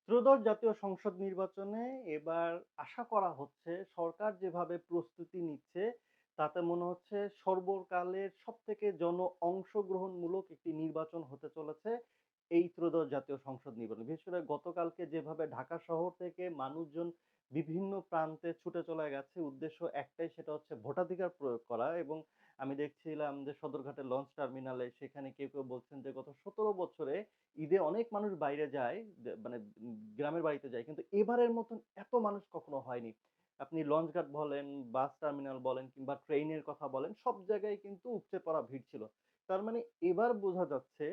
ত্রয়োদশ জাতীয় সংসদ নির্বাচনে এবার আশা করা হচ্ছে সরকার যেভাবে প্রস্তুতি নিচ্ছে তাতে মনে হচ্ছে সর্বকালের সবথেকে অংশগ্রহণমূলক একটি নির্বাচন হতে চলেছে এই ত্রয়োদশ জাতীয় সংসদ নির্বাচন। বিশেষ করে গতকালকে যেভাবে ঢাকা শহর থেকে মানুষজন বিভিন্ন প্রান্তে ছুটে চলে গেছে উদ্দেশ্য একটাই, সেটা হচ্ছে ভোটাধিকার প্রয়োগ করা। এবং আমি দেখছিলাম যে সদরঘাটের লঞ্চ টার্মিনালে সেখানে কেউ বলছেন যে গত ১৭ বছরে ঈদে অনেক মানুষ বাইরে যায়, মানে গ্রামের বাড়িতে যায়। কিন্তু এবারের মতন এত মানুষ কখনো হয়নি। আপনি লঞ্চঘাট বলেন, বাস টার্মিনাল বলেন কিংবা ট্রেনের কথা বলেন, সব জায়গায় কিন্তু উপচে পড়া ভিড় ছিল। তার মানে এবার বোঝা যাচ্ছে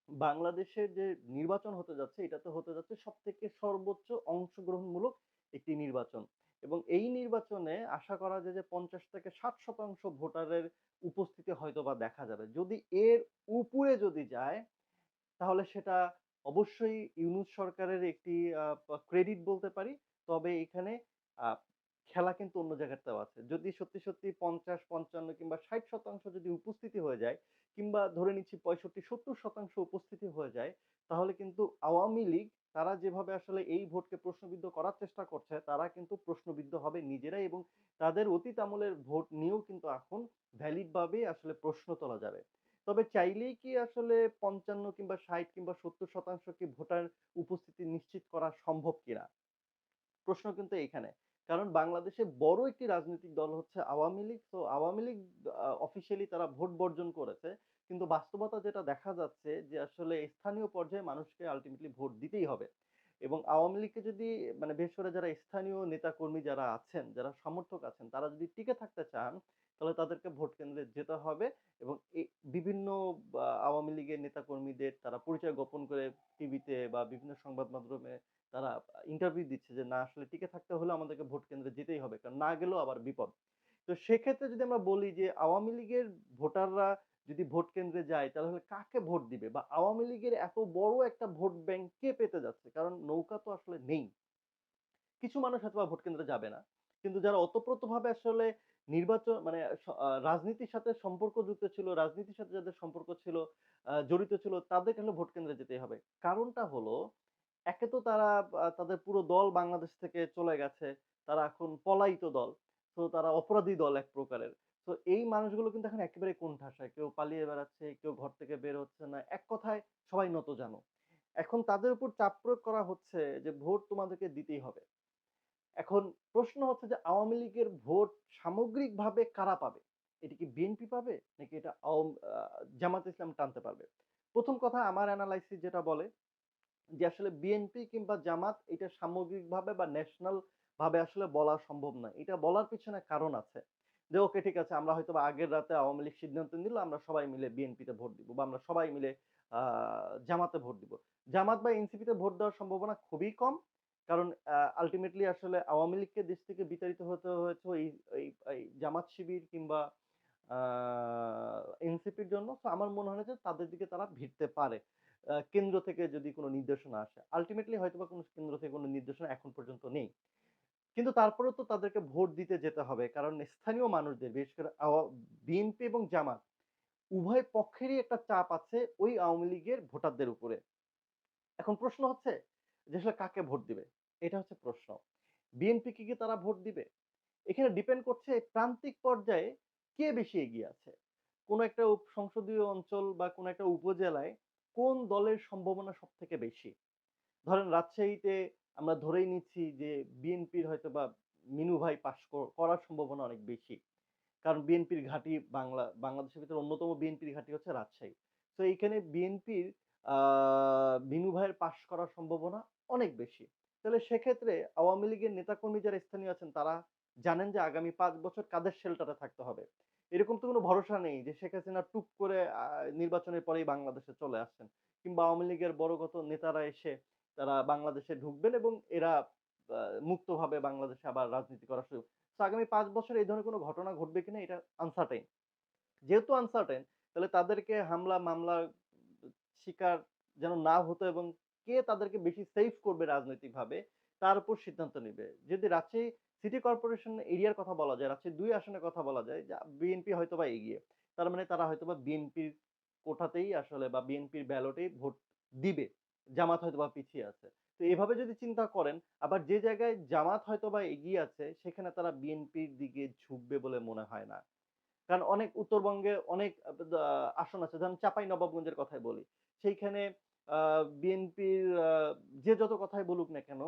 বাংলাদেশের যে নির্বাচন হতে যাচ্ছে এটাতে হতে যাচ্ছে সবথেকে সর্বোচ্চ অংশগ্রহণমূলক একটি নির্বাচন। এবং এই নির্বাচনে আশা করা যায় যে ৫০ থেকে ৬০% ভোটারের উপস্থিতি হয়তোবা দেখা যাবে। যদি এর উপরে যদি যায় তাহলে সেটা অবশ্যই ইউনূস সরকারের একটি ক্রেডিট বলতে পারি। তবে এখানে আ খেলা কিন্তু অন্য জায়গাতেও আছে। যদি সত্যি ৫০, ৫৫ কিংবা ৬০% যদি উপস্থিতি হয়ে যায় কিংবা ধরে নিচ্ছি ৬৫-৭০% উপস্থিতি হয়ে যায়, তাহলে কিন্তু আওয়ামী লীগ তারা যেভাবে আসলে এই ভোটকে প্রশ্নবিদ্ধ করার চেষ্টা করছে, তারা কিন্তু প্রশ্নবিদ্ধ হবে নিজেরাই। এবং তাদের অতীত আমলের ভোট নিয়েও কিন্তু এখন ভ্যালিড ভাবে আসলে প্রশ্ন তোলা যাবে। তবে চাইলেই কি আসলে ৫৫ কিংবা ৬০ কিংবা ৭০% কি ভোটার উপস্থিতি নিশ্চিত করা সম্ভব কিনা? প্রশ্ন কিন্তু এইখানে। কারণ বাংলাদেশে বড় একটি রাজনৈতিক দল হচ্ছে আওয়ামী লীগ। তো আওয়ামী লীগ অফিসিয়ালি তারা ভোট বর্জন করেছে। কিন্তু বাস্তবতা যেটা দেখা যাচ্ছে যে আসলে স্থানীয় পর্যায়ে মানুষকে আল্টিমেটলি ভোট দিতেই হবে। এবং আওয়ামী লীগকে যদি মানে বিশেষ করে যারা স্থানীয় নেতাকর্মী যারা আছেন, যারা সমর্থক আছেন, তারা যদি টিকে থাকতে চান, তাহলে তাদেরকে ভোট কেন্দ্রে যেতে হবে। এবং বিভিন্ন আওয়ামী লীগের নেতাকর্মীদের তারা পরিচয় গোপন করে টিভিতে বা বিভিন্ন সংবাদ মাধ্যমে তারা ইন্টারভিউ দিচ্ছে যে, "না আসলে টিকে থাকতে হলে আমাদেরকে ভোট কেন্দ্রে যেতেই হবে। কারণ না গেলেও আবার বিপদ।" তো সেক্ষেত্রে যদি আমরা বলি যে আওয়ামী লীগের ভোটাররা যদি ভোট কেন্দ্রে যায় তাহলে কাকে ভোট দিবে? বা আওয়ামী লীগের এত বড় একটা ভোট ব্যাংক কে পেতে যাচ্ছে? কারণ নৌকা তো আসলে নেই। কিছু মানুষ হয়তোবা ভোট কেন্দ্রে যাবে না। কিন্তু যারা ওতপ্রোতভাবে আসলে নির্বাচন মানে রাজনীতির সাথে সম্পর্কযুক্ত ছিল, রাজনীতির সাথে যাদের সম্পর্ক ছিল, জড়িত ছিল তাদেরকে হলে ভোট কেন্দ্রে যেতেই হবে। কারণটা হলো একে তো তারা তাদের পুরো দল বাংলাদেশ থেকে চলে গেছে। তারা এখন পলায়িত দল। তো তারা অপরাধী দল এক প্রকারের। তো এই মানুষগুলো কিন্তু এখন একেবারে কোণঠাসায়। কেউ পালিয়ে বেড়াচ্ছে, কেউ ঘর থেকে বের হচ্ছে না। এক কথায় সবাই নতজানু। এখন তাদের উপর চাপ প্রয়োগ করা হচ্ছে যে ভোট তোমাদেরকে দিতেই হবে। এখন প্রশ্ন হচ্ছে যে আওয়ামী লীগের ভোট সামগ্রিকভাবে কারা পাবে? এটা কি বিএনপি পাবে? নাকি এটা জামায়াতে ইসলাম টানতে পারবে? ১ম কথা আমার এনালাইসিস যেটা বলে যে আসলে বিএনপি কিংবা জামাত এটা সামগ্রিকভাবে বা ন্যাশনাল ভাবে আসলে বলা সম্ভব নয়। এটা বলার পিছনে কারণ আছে। যে ওকে ঠিক আছে আমরা হয়তোবা আগের রাতে আওয়ামী লীগ সিদ্ধান্ত নিল আমরা সবাই মিলে বিএনপিতে ভোট দিব বা আমরা সবাই মিলে আ জামাতে ভোট দিব। জামাত বা এনসিপিতে ভোট দেওয়ার সম্ভাবনা খুবই কম। কারণ আল্টিমেটলি আসলে আওয়ামী লীগকে দেশ থেকে বিতাড়িত হতে হয়েছে এই জামাত শিবির কিংবা আ এনসিপির জন্য। তো আমার মনে হয় না যে তাদের দিকে তারা ভিড়তে পারে। কেন্দ্র থেকে যদি কোন নির্দেশনা আসে। আল্টিমেটলি হয়তোবা কোন কেন্দ্র থেকে কোন নির্দেশনা এখন পর্যন্ত নেই। কিন্তু তারপরেও তো তাদেরকে ভোট দিতে যেতে হবে। কারণ স্থানীয় মানুষদের বিশেষ করে বিএনপি এবং জামাত উভয় পক্ষেরই একটা চাপ আছে ওই আওয়ামী লীগের ভোটারদের উপরে। এখন প্রশ্ন হচ্ছে যে আসলে কাকে ভোট দিবে? এটা হচ্ছে প্রশ্ন। বিএনপি কে কি তারা ভোট দিবে? এখানে ডিপেন্ড করছে প্রান্তিক পর্যায়ে কে বেশি এগিয়ে আছে। কোন একটা সংসদীয় অঞ্চল বা কোন একটা উপজেলায় কোন দলের সম্ভাবনা সবথেকে বেশি? ধরেন রাজশাহীতে আমরা ধরেই নিচ্ছি যে বিএনপির হয়তোবা মিনু ভাই পাস করার সম্ভাবনা অনেক বেশি। কারণ বিএনপির ঘাঁটি বাংলাদেশের ভিতরে অন্যতম বিএনপির ঘাঁটি হচ্ছে রাজশাহী। তো এইখানে বিএনপির আ মিনু ভাইয়ের পাস করার সম্ভাবনা অনেক বেশি। তাহলে সেক্ষেত্রে আওয়ামী লীগের নেতাকর্মী যারা স্থানীয় আছেন তারা জানেন যে আগামী ৫ বছর কাদের শেল্টারে থাকতে হবে। এরকম তো কোনো ভরসা নেই যে শেখ হাসিনা টুক করে নির্বাচনের পরেই বাংলাদেশে চলে আসছেন। কিংবা আওয়ামী লীগের বড় কত নেতারা এসে তারা বাংলাদেশে ঢুকবেন এবং এরা আ মুক্তভাবে বাংলাদেশে আবার রাজনীতি করা শুরু। তো আগামী ৫ বছরে এই ধরনের কোনো ঘটনা ঘটবে কিনা এটা আনসার্টেইন। যেহেতু আনসার্টেইন তাহলে তাদেরকে হামলা মামলার শিকার যেন না হতো এবং কে তাদেরকে বেশি সেফ করবে রাজনৈতিকভাবে তার উপর সিদ্ধান্ত নিবে। যদি রাজশাহী সিটি কর্পোরেশন এরিয়ার কথা বলা যায়, রাজশাহী ২ আসনের কথা বলা যায় যা বিএনপি হয়তোবা এগিয়ে। তার মানে তারা হয়তোবা বিএনপির কোঠাতেই আসলে বা বিএনপির ব্যালটেই ভোট দিবে। জামাত হয়তোবা পিছিয়ে আছে। তো এভাবে যদি চিন্তা করেন, আবার যে জায়গায় জামাত হয়তোবা এগিয়ে আছে, সেখানে তারা বিএনপির দিকে ঝুঁকবে বলে মনে হয় না। কারণ অনেক উত্তরবঙ্গে অনেক আসন আছে। যেমন চাঁপাইনবাবগঞ্জের কথাই বলি। সেইখানে আ বিএনপির যে যত কথাই বলুক না কেন,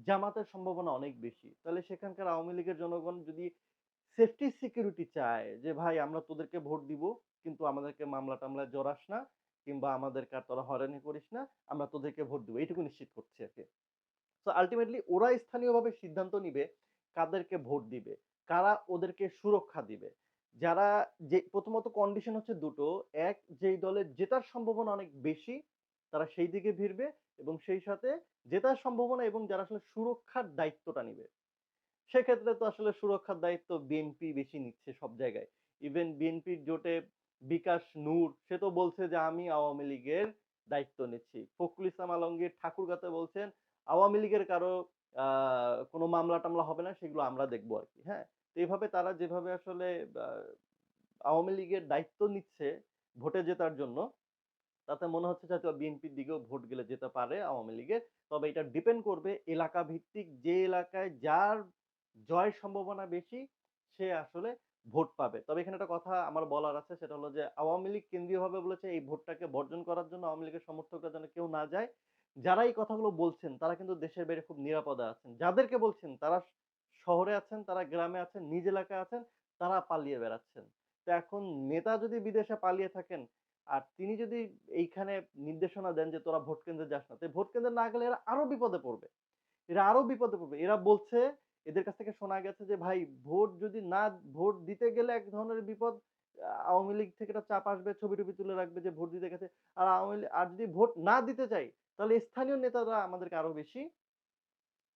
জামাতের সম্ভাবনা অনেক বেশি। তাহলে সেখানকার আওয়ামী লীগের জনগণ যদি সেফটি সিকিউরিটি চায় যে, "ভাই আমরা তোদেরকে ভোট দিব, কিন্তু আমাদেরকে মামলা-টামলায় জড়াস না কিংবা আমাদেরকে আর তোরা হয়রানি করিস না। আমরা তোদেরকে ভোট দিব।" এইটুকু নিশ্চিত করছি আরকি। সো আল্টিমেটলি ওরা স্থানীয়ভাবে সিদ্ধান্ত নিবে কাদেরকে ভোট দিবে, কারা ওদেরকে সুরক্ষা দিবে। যারা যে প্রথমত কন্ডিশন হচ্ছে ২ টো। এক, যেই দলের জেতার সম্ভাবনা অনেক বেশি তারা সেই দিকে ভিড়বে এবং সেই সাথে জেতার সম্ভাবনা এবং যারা আসলে সুরক্ষার দায়িত্বটা নিবে। সেক্ষেত্রে তো আসলে সুরক্ষার দায়িত্ব বিএনপি বেশি নিচ্ছে সব জায়গায়। ইভেন বিএনপির জোটে বিকাশ নূর সে তো বলছে যে, "আমি আওয়ামী লীগের দায়িত্ব নিচ্ছি।" ফখরুল ইসলাম আলমগীর ঠাকুরগাঁতে বলছেন, "আওয়ামী লীগের কারো আ কোনো মামলা-টামলা হবে না, সেগুলো আমরা দেখব আরকি।" হ্যাঁ? তো এভাবে তারা যেভাবে আসলে আ আওয়ামী লীগের দায়িত্ব নিচ্ছে ভোটে জেতার জন্য, তাতে মনে হচ্ছে যে হয়তোবা বিএনপির দিকেও ভোট গেলে যেতে পারে আওয়ামী লীগের। তবে এটা ডিপেন্ড করবে এলাকা ভিত্তিক যে এলাকায় যার জয়ের সম্ভাবনা বেশি সে আসলে ভোট পাবে। তবে এখানে একটা কথা আমার বলার আছে সেটা হলো যে আওয়ামী লীগ কেন্দ্রীয়ভাবে বলেছে এই ভোটটাকে বর্জন করার জন্য আওয়ামী লীগের সমর্থকরা যেন কেউ না যায়। যারা এই কথাগুলো বলছেন তারা কিন্তু দেশের বাইরে খুব নিরাপদে আছেন। যাদেরকে বলছেন তারা শহরে আছেন, তারা গ্রামে আছেন, নিজ এলাকায় আছেন, তারা পালিয়ে বেড়াচ্ছেন। তো এখন নেতা যদি বিদেশে পালিয়ে থাকেন আর তিনি যদি এইখানে নির্দেশনা দেন যে তোরা ভোট কেন্দ্রে যাস না। তো ভোট কেন্দ্রে না গেলে এরা আরো বিপদে পড়বে। এরা আরো বিপদে পড়বে। এরা বলছে এদের কাছ থেকে শোনা গেছে যে ভাই ভোট যদি না ভোট দিতে গেলে এক ধরনের বিপদ আওয়ামী লীগ থেকে একটা চাপ আসবে, ছবি-টবি তুলে রাখবে যে ভোট দিতে গেছে। আর আর যদি ভোট না দিতে চাই তাহলে স্থানীয় নেতারা আমাদেরকে আরো বেশি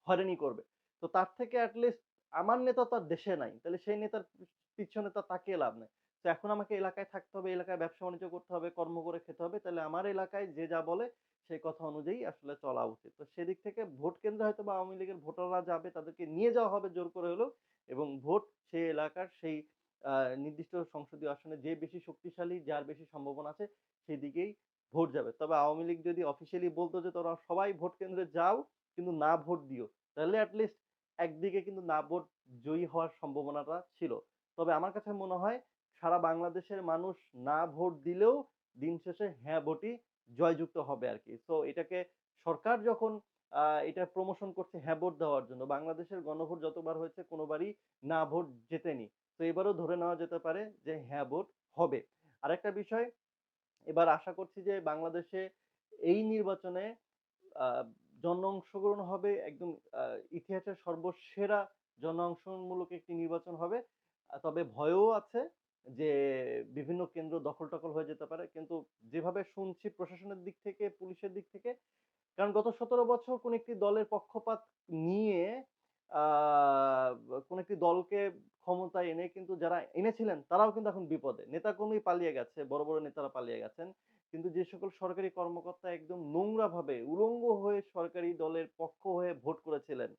হয়রানি করবে। তো তার থেকে এট লিস্ট আমার নেতা তো আর দেশে নাই। তাহলে সেই নেতার পিছনে তো তাকিয়ে লাভ নাই। তো এখন আমাকে এলাকায় থাকতে হবে, এলাকায় ব্যবসা-বাণিজ্য করতে হবে, কর্ম করে খেতে হবে। তাহলে আমার এলাকায় যে যা বলে সেই কথা অনুযায়ী আসলে চলা উচিত। তো সেদিক থেকে ভোট কেন্দ্রে হয়তোবা আওয়ামী লীগের ভোটাররা যাবে, তাদেরকে নিয়ে যাওয়া হবে জোর করে হলেও এবং ভোট সেই এলাকার সেই আ নির্দিষ্ট সংসদীয় আসনে যে বেশি শক্তিশালী, যার বেশি সম্ভাবনা আছে সেদিকেই ভোট যাবে। তবে আওয়ামী লীগ যদি অফিসিয়ালি বলত যে তোরা সবাই ভোট কেন্দ্রে যাও কিন্তু না ভোট দিও। তাহলে এট লিস্ট একদিকে কিন্তু না ভোট জয়ী হওয়ার সম্ভাবনাটা ছিল। তবে আমার কাছে মনে হয় সারা বাংলাদেশের মানুষ না ভোট দিলেও দিন শেষে হ্যাঁ ভোটই জয়যুক্ত হবে আরকি। সো এটাকে সরকার যখন এটা প্রমোশন করছে হ্যাঁ ভোট দেওয়ার জন্য, বাংলাদেশের গণভোট যতবার হয়েছে কোনবারই না ভোট জেতেনি। তো এবারও ধরে নেওয়া যেতে পারে যে হ্যাঁ ভোট হবে। আরেকটা বিষয় এবার আশা করছি যে বাংলাদেশে এই নির্বাচনে আ জন অংশগ্রহণ হবে একদম আ ইতিহাসের সর্বসেরা জন অংশগ্রহণমূলক একটি নির্বাচন হবে। তবে ভয়ও আছে যে বিভিন্ন কেন্দ্র দখল-টখল হয়ে যেতে পারে। কিন্তু যেভাবে শুনছি প্রশাসনের দিক থেকে, পুলিশের দিক থেকে কারণ গত ১৭ বছর কোন একটি দলের পক্ষপাত নিয়ে আ কোন একটি দলকে ক্ষমতায় এনে কিন্তু যারা এনেছিলেন তারাও কিন্তু এখন বিপদে। নেতাকর্মী পালিয়ে গেছে, বড়, বড় নেতারা পালিয়ে গেছেন। কিন্তু যে সকল সরকারি কর্মকর্তা একদম নোংরাভাবে উলঙ্গ হয়ে সরকারি দলের পক্ষ হয়ে ভোট করেছিলেন,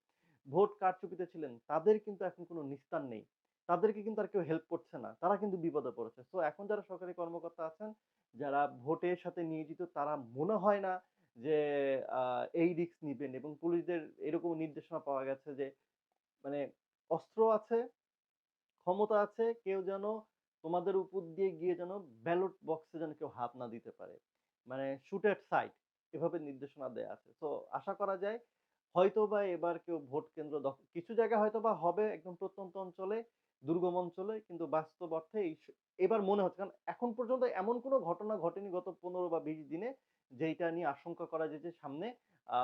ভোট কারচুপিতে ছিলেন, তাদের কিন্তু এখন কোন নিস্তার নেই। তাদেরকে কিন্তু আর কেউ হেল্প করছে না। তারা কিন্তু বিপদে পড়েছে। সো এখন যারা সরকারি কর্মকর্তা আছেন, যারা ভোটের সাথে নিয়োজিত তারা মনে হয় না যে আ এই রিস্ক নিবেন এবং পুলিশদের এরকম নির্দেশনা পাওয়া গেছে যে মানে অস্ত্র আছে, ক্ষমতা আছে, কেউ যেন তোমাদের উপর দিয়ে গিয়ে যেন ব্যালট বক্সে যেন কেউ হাত না দিতে পারে। মানে শুট এট সাইট এভাবে নির্দেশনা দেয়া আছে। সো আশা করা যায় হয়তোবা এবার কেউ ভোট কেন্দ্র কিছু জায়গায় হয়তোবা হবে একদম প্রত্যন্ত অঞ্চলে, দুর্গম অঞ্চলে কিন্তু বাস্তব অর্থে এবার মনে হচ্ছে কারণ এখন পর্যন্ত এমন কোনো ঘটনা ঘটেনি গত ১৫ বা ২০ দিনে যেইটা নিয়ে আশঙ্কা করা যায় যে সামনে আ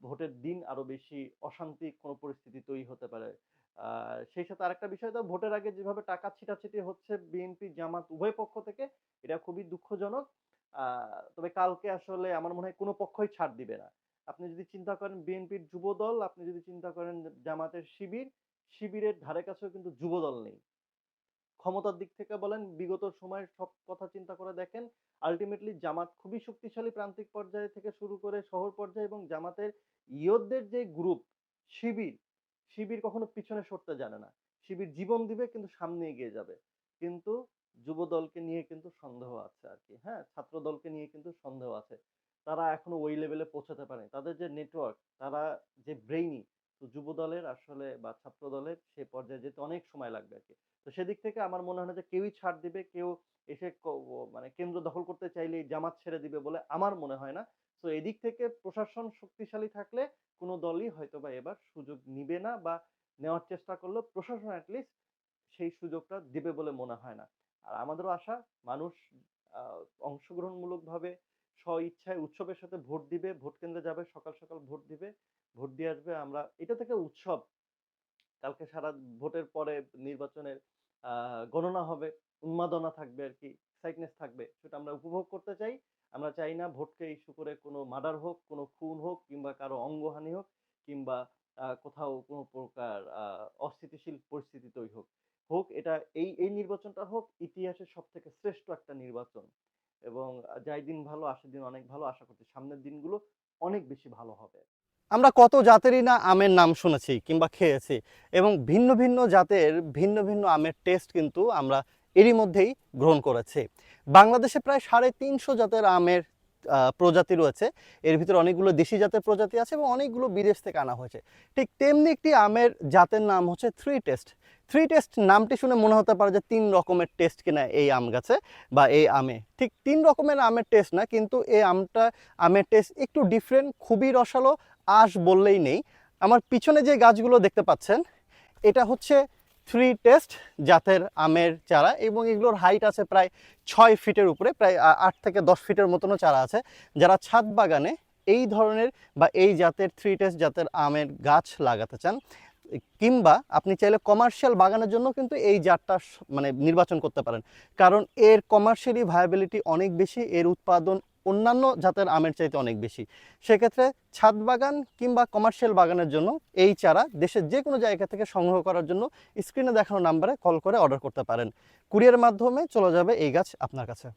ভোটের দিন আরো বেশি অশান্তি কোনো পরিস্থিতি তৈরি হতে পারে। সেই সাথে আরেকটা বিষয় তো ভোটের আগে যেভাবে টাকা ছিটাছিটি হচ্ছে বিএনপি, জামাত উভয় পক্ষ থেকে এটা খুবই দুঃখজনক। আ তবে কালকে আসলে আমার মনে হয় কোন পক্ষই ছাড় দিবে না। আপনি যদি চিন্তা করেন বিএনপির যুবদল, আপনি যদি চিন্তা করেন জামাতের শিবির, শিবিরের ধারে কাছেও কিন্তু যুবদল নেই। ক্ষমতার দিক থেকে বলেন বিগত সময়ের সব কথা চিন্তা করে দেখেন আল্টিমেটলি জামাত খুবই শক্তিশালী প্রান্তিক পর্যায় থেকে শুরু করে শহর পর্যায়ে এবং জামাতের ইয়তদের যে গ্রুপ শিবির, শিবির কখনো পিছনে সরতে জানে না। শিবির জীবন দিবে কিন্তু সামনে এগিয়ে যাবে। কিন্তু যুব দলকে নিয়ে কিন্তু সন্দেহ আছে আরকি। হ্যাঁ? ছাত্র দলকে নিয়ে কিন্তু সন্দেহ আছে। তারা এখনো ওই লেভেলে পৌঁছাতে পারেনি। তাদের যে নেটওয়ার্ক, তারা যে ব্রেইনি, তো যুব দলের আসলে বা ছাত্র দলের সে পর্যায়ে যেতে অনেক সময় লাগবে আরকি। তো সেদিক থেকে আমার মনে হয় না যে কেউই ছাড় দিবে, কেউ এসে মানে কেন্দ্র দখল করতে চাইলেই জামাত ছেড়ে দিবে বলে আমার মনে হয় না। তো এদিক থেকে প্রশাসন শক্তিশালী থাকলে কোন দলই হয়তোবা এবার সুযোগ নিবে না, বা নেওয়ার চেষ্টা করলেও প্রশাসন এট লিস্ট সেই সুযোগটা দিবে বলে মনে হয় না। আর আমাদেরও আশা মানুষ আ অংশগ্রহণমূলকভাবে স্বইচ্ছায় উৎসবের সাথে ভোট দিবে, ভোট কেন্দ্রে যাবে, সকাল, সকাল ভোট দিবে, ভোট দিয়ে আসবে। আমরা এটা থেকে উৎসব, কালকে সারা ভোটের পরে নির্বাচনের আ গণনা হবে, উন্মাদনা থাকবে আরকি, এক্সাইটনেস থাকবে। সেটা আমরা উপভোগ করতে চাই। আমরা চাই না ভোটকে ইস্যু করে কোনো মার্ডার হোক, কোনো খুন হোক, কিংবা কারো অঙ্গহানি হোক, কিংবা কোথাও কোনো প্রকার অস্থিতিশীল পরিস্থিতি তৈরি হোক। এটা এই নির্বাচনটা হোক ইতিহাসের সবথেকে শ্রেষ্ঠ একটা নির্বাচন। এবং যাই দিন ভালো, আসে দিন অনেক ভালো। আশা করছি সামনের দিনগুলো অনেক বেশি ভালো হবে। আমরা কত জাতেরই না আমের নাম শুনেছি কিংবা খেয়েছি, এবং ভিন্ন ভিন্ন জাতের ভিন্ন ভিন্ন আমের টেস্ট কিন্তু আমরা এরই মধ্যেই গ্রহণ করেছি। বাংলাদেশে প্রায় 350 জাতের আমের প্রজাতি রয়েছে। এর ভিতরে অনেকগুলো দেশি জাতের প্রজাতি আছে এবং অনেকগুলো বিদেশ থেকে আনা হয়েছে। ঠিক তেমনি একটি আমের জাতের নাম হচ্ছে থ্রি টেস্ট। থ্রি টেস্ট নামটি শুনে মনে হতে পারে যে 3 রকমের টেস্ট কিনা এই আম গাছে বা এই আমে। ঠিক 3 রকমের আমের টেস্ট না, কিন্তু এই আমের টেস্ট একটু ডিফারেন্ট, খুবই রসালো, আঁশ বললেই নেই। আমার পিছনে যে গাছগুলো দেখতে পাচ্ছেন, এটা হচ্ছে থ্রি টেস্ট জাতের আমের চারা, এবং এগুলোর হাইট আছে প্রায় 6 ফিটের উপরে, প্রায় 8 থেকে 10 ফিটের মতনও চারা আছে। যারা ছাদ বাগানে এই ধরনের বা এই জাতের থ্রি টেস্ট জাতের আমের গাছ লাগাতে চান, কিংবা আপনি চাইলে কমার্শিয়াল বাগানের জন্য কিন্তু এই জাতটা মানে নির্বাচন করতে পারেন, কারণ এর কমার্শিয়ালি ভায়াবিলিটি অনেক বেশি, এর উৎপাদন অন্যান্য জাতের আমের চাইতে অনেক বেশি। সেক্ষেত্রে ছাদ বাগান কিংবা কমার্শিয়াল বাগানের জন্য এই চারা দেশের যে কোনো জায়গা থেকে সংগ্রহ করার জন্য স্ক্রিনে দেখানো নাম্বারে কল করে অর্ডার করতে পারেন। কুরিয়ারের মাধ্যমে চলে যাবে এই গাছ আপনার কাছে।